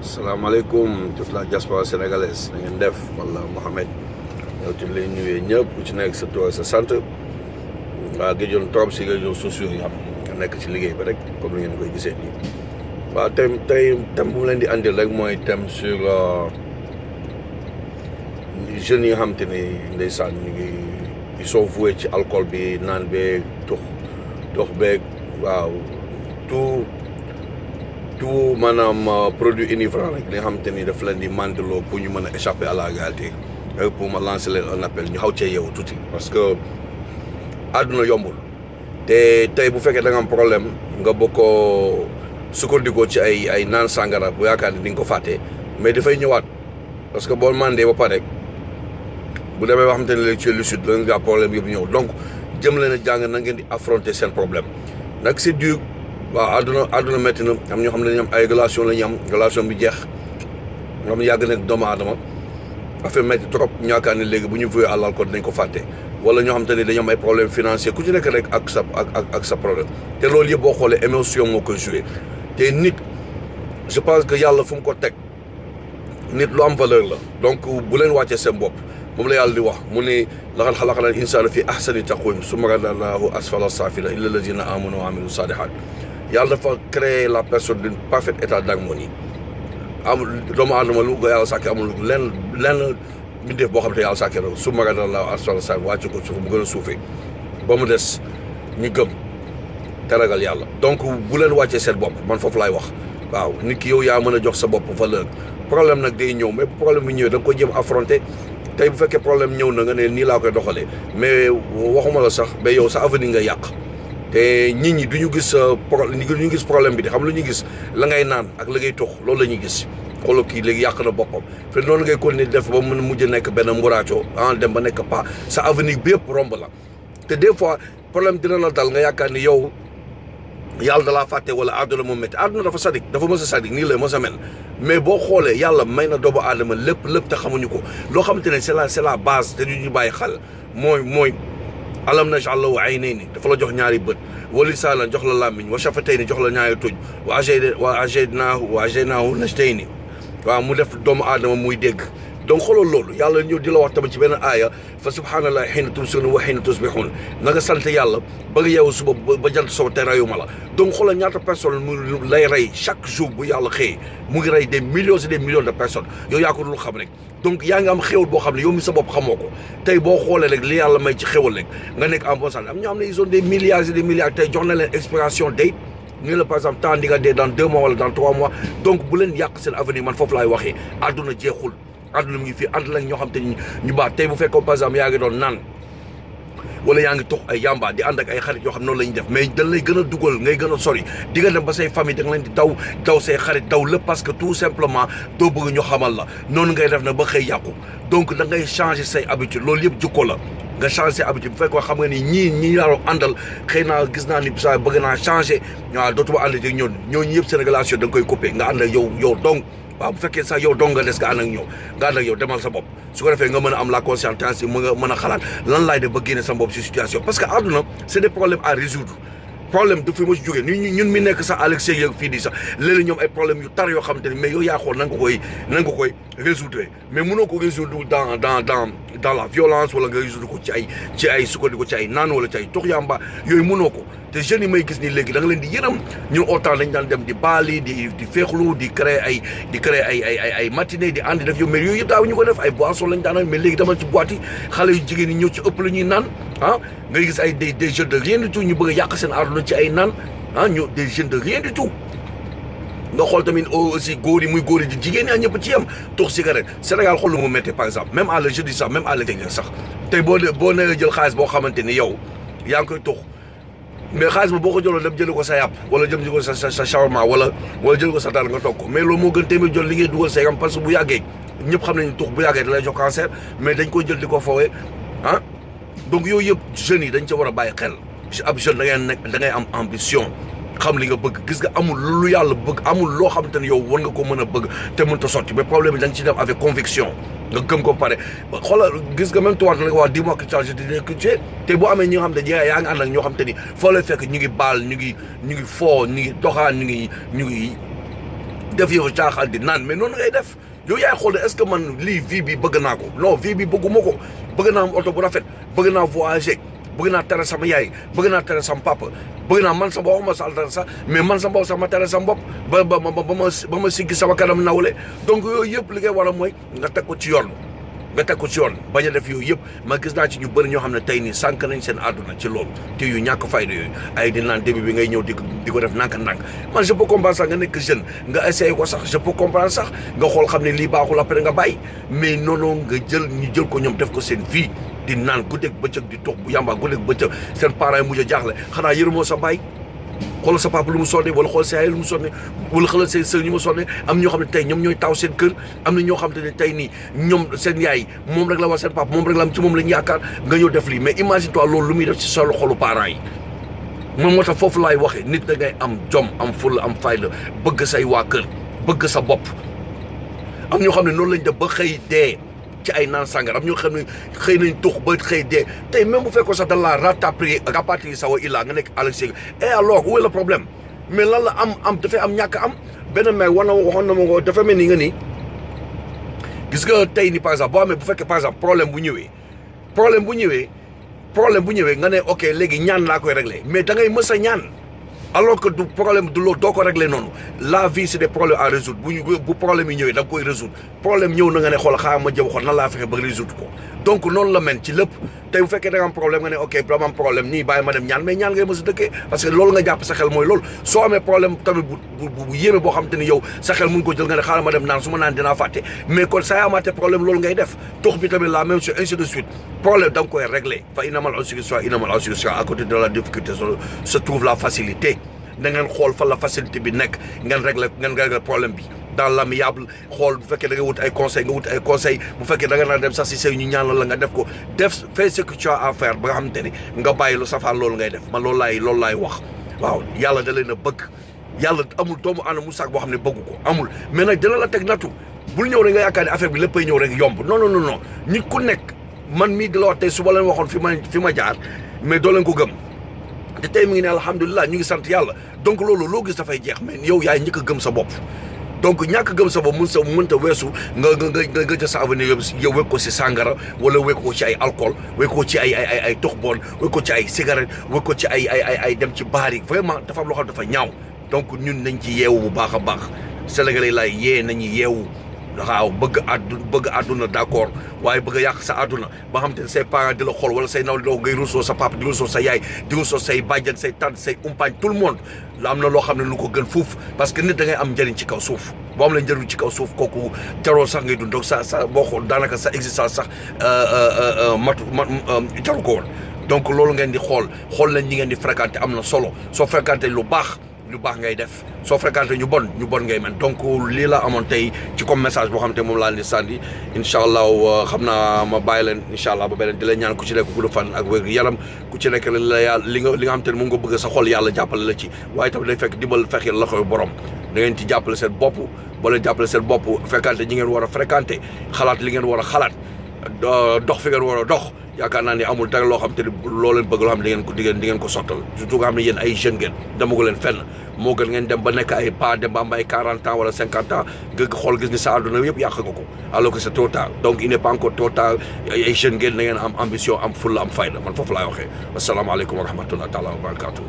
salaamaaleykum toute la diaspora sénégalaise na ngeen def wala Mohamed yow ci lay nuyee ñëpp ku ci nekk sa tur sa sant waa géejoon trop si réseaux sociaux yi nga nekk ci liggéey ba rek comme ni ngeen koy gisee nii waaw tey bu mu leen di andil rek mooy thème sur jeunes yi nga xam te ni ndeysaan ñu ngi ils sont voués ci alcool bi naan beeg dox beeg waaw tout maanaam produit inivrant rek li nga xamante ni daf leen di mandiloo pour ñu mën a échapper à la réalité pour ma lancer leen un appel ñu xaw cee yeewu tuuti parce que àdduna yombul te tey bu fekkee da nga am problème nga bëgg koo sukkandikoo ci ay naan sàngara bu yaakaar ni di nga ko fàtte mais dafay ñëwaat parce que boo mandee ba pare bu demee ba xamante ne léegi ci lucide la nga problème yëpp ñëw donc jëm leen a jàng na ngeen di affronter seen problème nag c'est dur. waaw àdduna métti na am ñoo xam ne dañu am ay relation la ñu am relation bi jeex ñoo xam ne yàgg nekk doomu aadama affaire métti trop ñaakaar ne léegi bu ñu voué à l'alcool dinañ ko fàtte wala ñoo xam te ne dañu am ay problème financier ku ci nekk rek ak sa problème te loolu yëpp boo xoolee émotion moo koy joué te nit je pense que yàlla fu mu ko teg nit lu am valeur la donc bu leen wàccee seen bopp moom la yàlla di wax mu ne laqad xalaqnal insaana fi ahsani taqwiim summa radadnaahu asfala saafiliina illa allaziina aamanu wa amilu saalihaat yàlla dafa créer la personne d'un parfait état d'harmonie amul doomu aadama lu ko yàlla sàkkee amul lenn mbindeef boo xam te yàlla sàkkee rek summa radadnaahu asfala saafiliina wàcc ko suuf mu gën a suufee ba mu des ñu gëm te ragal yàlla donc bu leen wàccee seen bopp man foofu laay wax waaw nit ki yow yaa mën a jox sa bopp valeur problème nag day ñëw mais problème bi ñëwee da nga ko jéem affronter tey bu fekkee problème ñëw na nga ne nii laa koy doxalee mais waxuma la sax ba yow sa avenir nga yàq te nit ñi du ñu gis problème bi de xam lu ñu gis la ngay naan ak la ngay tux loolu la ñuy gis xoolal kii léegi yàq na boppam te noonu ngay continuer def ba mën a mujj nekk benn mburaacoo dem ba nekk pas sa avenir bi yëpp romb la te des fois problème dina la dal nga yaakaar ni yow yàlla da laa fàtte wala àdduna moom métti àdduna dafa sadik dafa mës a sadik nii la mës a mel mais boo xoolee yàlla may na doomu aadama lépp te xamuñu ko loo xamante ne c'est la base te du ñu bàyyi xel mooy alam naj'al lahu aynayni dafa la jox ñaari bët wa lisaanan jox la làmmiñ wa shafatayni jox la ñaari tuñ wa ajaynaahu najdayni waaw mu def doomu aadama muy dégg donc xoolal loolu yàlla ñëw di la wax tamit ci benn aaya fa subhaanallahi hiina tumsuuna wa hiina tusbihuun na nga sant yàlla ba nga yeewu suba ba jant soo te reyuma la donc xoolal ñaata personne mu lay rey chaque jour bu yàlla xëyee mu ngi rey des millions et des millions de personnes yow yaa ko dul xam rek donc yaa ngi am xéwal boo xam ne yow mi sa bopp xamoo ko tey boo xoolee rek li yàlla may ci xéwal rek nga nekk en bonne santé am ñoo xam ne ils ont des milliards et des milliards tey jox na leen expiration date ñu la par exemple temps di nga dee dans 2 mois wala dans 3 mois donc bu leen yàq seen avenir man foofu laay waxee àdduna jeexul àdduna mu ngi fii ànd lañ ñoo xam te ñu baax tey bu fekkoon par exemple yaa ngi doon naan wala yaa ngi tux ay yamba di ànd ak ay xarit yoo xam noonu la ñuy def mais dañ lay gën a dugal ngay gën a sori di nga dem ba say famille da nga leen di daw say xarit daw lépp parce que tout simplement doo bëgg ñu xamal la noonu ngay def nag ba xëy yàqu donc da ngay changer say habitude loolu yëpp jukko la nga changer say habitude bu fekkoon xam nga ni ñii yaroo àndal xëy naa gis naa ni sa bëgg naa changer waaw dootuma ànd ak ñooñu yëpp seen relation da nga koy coupé nga ànd ak yow donc waaw bu fekkee sax yow dong nga des nga ànd ak yow demal sa bopp su ko defee nga mën a am la conscience yi mën a xalaat lan laay def ba génne sa bopp si situation parce que àdduna c'est des problèmes à résoudre problème daf fi ma si jógee ñun mi nekk sax Alex Seye fii di sax léeg-léeg ñoom ay problèmes yu tar yoo xamante ni mais yow yaa xool na nga koy résoudre mais mënoo ko résoudre dans la violence wala nga résoudre ko ci ay sukkandiku ci ay naan wala ci ay tux yamba yooyu mënoo ko te jeunes yi may gis nii léegi da nga leen di yërëm ñun autant dañ daan dem di baali di féexlu di créer ay matinée di àndi def yow mais yooyu yëpp daaw ñu ko def ay boissons lañ daan mais léegi demal ci boîte yi xale yu jigéen ñi ñëw ci ëpp la ñuy naan ngay gis ay des jeunes de rien du tout ñu bëgg a yàq seen àdduna ci ay naan ñu des jeunes de rien du tout nga xool tamit aussi góor yi muy góor yi di jigéen ñaa ñëpp ci yem tux cigarette Sénégal xool lu mu méttee par exemple même à la jeudi sax même à l'extérieur sax tey boo nee jël xaalis boo xamante ni yow yaa ngi koy tux mais xaalis ba boo ko jëloon dem jëli ko sa yàpp wala jëm ko sa shawarma wala jëli ko sa daal nga toog ko mais loolu moo gën téeméer jël li ngay dugal sa yaram parce que bu yàggee ñëpp xam nañu tux bu yàggee da lay jox cancer mais dañ koy jël di ko foowee donc yooyu yëpp jeunes yi dañ ca war a bàyyi xel ab jeune da ngay am ambition xam li nga bëgg gis nga amul lu yàlla bëgg amul loo xamante ne yow war nga ko mën a bëgg te mënut a sotti mais problème bi da nga ci dem avec conviction nga gëm ko pare xoolal gis nga même tubaab da nga wax dis-moi que tu as jeté te boo amee ñi nga xam ne yaa ngi ànd ak ñoo xam te ni foo lay fekk ñu ngi baal ñu ngi foo ñu ngi doxaan ñu ngi def yow caaxaan di naan mais noonu ngay def yow yaay xool est-ce que man lii vie bi bëgg naa ko non vie bi bëgguma ko bëgg naa am oto bu rafet bëgg naa voyager bëgg naa tere sama yaay bëgg naa tere sama papa bëgg naa man sama waxuma sal dara sax mais man sama bopp sax ma tere sama bopp ba ma siggi sama kanam nawle donc yooyu yëpp li ngay war a mooy nga teg ko ci yoon bañ a def yooyu yëpp ma gis naa ci ñu bëri ñoo xam ne tey nii sànq nañ seen àdduna ci loolu te yu ñàkk fayda yooyu ay di naan début bi ngay ñëw di ko def nànk-nànk man je peux comprendre sax nga nekk jeune nga essayé ko sax je peux comprendre sax nga xool xam ne lii baaxul après nga bàyyi mais noonu nga ñu jël ko ñoom def ko seen vie di naan guddeeg bëccëg di tox bu yàmbaa guddeeg bëccëg seen parents yi mujj a jaaxle xanaa yërëmoo sa baay xoolal sa papa lu mu sonne wala xool sa yaay lu mu sonne wala xoolal seen sœur ñu mu sonne am ñoo xam ne tey ñoom ñooy taw seen kër am na ñoo xam ne tey nii ñoom seen yaay moom rek la war seen papa moom rek la am ci moom lañ yaakaar nga ñëw def lii mais imagine toi loolu lu muy def ci solo xolu parents yi moom moo tax foofu laay waxee nit da ngay am jom am fulla am fayda bëgg say waa kër bëgg sa bopp am ñoo xam ne noonu lañ def ba xëy dee ci ay naan sàngara am ñoo xam ne xëy nañ tux ba xëy dee tey même bu fekkoon sax da la rapatrier sa wa illaa nga nekk Alex et alors où est le problème mais lan la am dafay am ñàkk am benn may waxoon na ma ko dafa mel ni nga nii gis nga tey ni par exemple boo amee bu fekkee par exemple problème bu ñëwee nga ne ok léegi ñaan laa koy régler mais da ngay mës a ñaan alors que du problème du loolu doo ko régler noonu la vie c'est des problèmes à résoudre bu problème yi ñëwee da nga koy résoudre problème ñëw na nga ne xool xaaral ma jëm xool nan laa fexe ba résoudre ko donc noonu la mel ci lépp tey bu fekkee da nga am problème nga ne ok dama am problème nii bàyyi ma dem ñaan mais ñaan ngay mës a dëkkee parce que loolu nga jàpp sa xel mooy loolu soo amee problème tamit bu yéeme boo xam te ni yow sa xel mun ko jël nga ne xaaral ma dem naan su ma naan dinaa fàtte mais kon saa amaatee problème loolu ngay def tox bi tamit la même chose ainsi de suite problème da nga koy régler fa innamal usri yusra à côté de la difficulté se trouve la facilité da ngeen xool fan la facilité bi nekk ngeen régler problème bi dans l'amiable xool bu fekkee da nga wut ay conseil bu fekkee da nga naan dem sax si sëy ñu ñaanal la nga def ko fais ce que tu as à faire ba nga xamante ni nga bàyyi lu safaan loolu ngay def man loolu laay wax waaw yàlla da leen a bëgg yàlla amul doomu aadama mu saak boo xam ne bëggu ko amul mais nag dina la teg nattu bul ñëw rek nga yaakaar ne affaire bi léppay ñëw rek yomb non nit ku nekk man mii di la wax tey suba leen waxoon fi ma jaar mais doo leen ko gëm te tey mi ngi ne alhamdulilah ñu ngi sant yàlla donc loolu loo gis dafay jeex mais yow yaay njëkk a gëm sa bopp donc ñàkk gëm sa bopp mënta weesu nga jël sa avenir yow wekk ko si sàngara wala wekk ko ci ay alcool wekk ko ci ay tox bon wekk ko ci ay cigarette wekk ko ci ay dem ci baar yi vraiment dafa am loo xam dafa ñaaw donc ñun nañ ci yeewu bu baax a baax Sénégalais laay yee nañu yeewu waaw bëgg àdduna d'accord waaye bëgg a yàq sa àdduna ba xam te ne say parents di la xool wala say naw doo ngay rusoo sa papa di rusoo sa yaay di rusoo say bàjjan say tante say umpaañ tout le monde la am na loo xam ne lu ko gën fuuf parce que nit da ngay am njëriñ ci kaw suuf boo am la njëriñ ci kaw suuf kooku jaroo sax ngay dund donc sa boo xool daanaka sa existence sax jaru ko woon donc loolu ngeen di xool leen ñi ngeen di fréquenter am na solo soo fréquenter lu baax ngay def soo fréquenté ñu bon ngay mel donc lii la amoon tey ci comme message boo xam te moom laa leen di sànni incha allah xam naa ma bàyyi leen incha allah ba beneen di leen ñaan ku ci nekk gudd fan ak wér yaram ku ci nekk la yàlla li nga xam te ne moom nga bëgg sa xol yàlla jàppale la ci waaye tamit day fekk dimbal fexe la koy borom da ngeen ci jàppale seen bopp boo leen jàppale seen bopp fréquenté ñi ngeen war a fréquenté xalaat li ngeen war a xalaat dox fi ngeen war a dox yaakaar naa ne amul dara loo xam te ne loo leen bëgg loo xam ne di ngeen ko sottal surtout nga xam ne yéen ay jeunes ngeen demagu leen fenn moo gën ngeen dem ba nekk ay pas dem ba am ay 40 ans wala 50 ans nga xool gis ni sa àdduna yëpp yàq nga ko alors que c'est trop tard donc il n'est pas encore trop tard ay jeunes ngeen na ngeen am ambition am fulla am fayda man foofu laay waxee asalaamaaleykum wa rahmatulah taala wa barakatuh